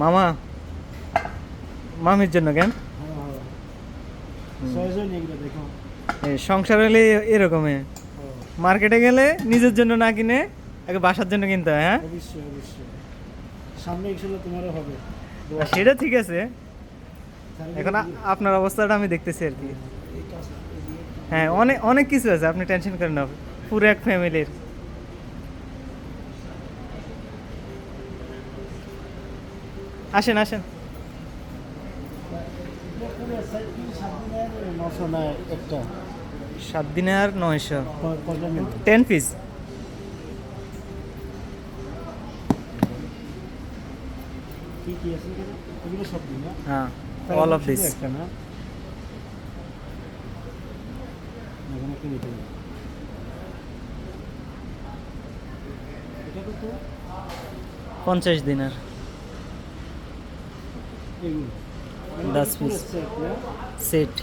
মামা মামির জন্য কেন? ছয়জন এগুলো দেখো। এই সংসার হলে এরকমই, মার্কেটে গেলে নিজের জন্য না কিনে আগে বাসার জন্য কিনতে হয়। হ্যাঁ, অবশ্যই অবশ্যই, সামনে ইনশাল্লাহ তোমারও হবে। সেটা ঠিক আছে। এখন আপনার অবস্থাটা আমি দেখতেছি আর কি। হ্যাঁ, অনেক অনেক কিছু আছে, আপনি টেনশন করেন না, পুরো এক ফ্যামিলির। আসেন আসেন। 900 না একটা 7 দিনে আর 900, কয়টা নেব? 10 পিস। কি কি আছে এখানে? এগুলো সব দিন না? হ্যাঁ, তাহলে অল অফ শুধু দিস। একটা না? এখানে কি নিতে হবে? এটা কত? 50 দিনার, এগুলো 10 পিস পুরো set না? সেট।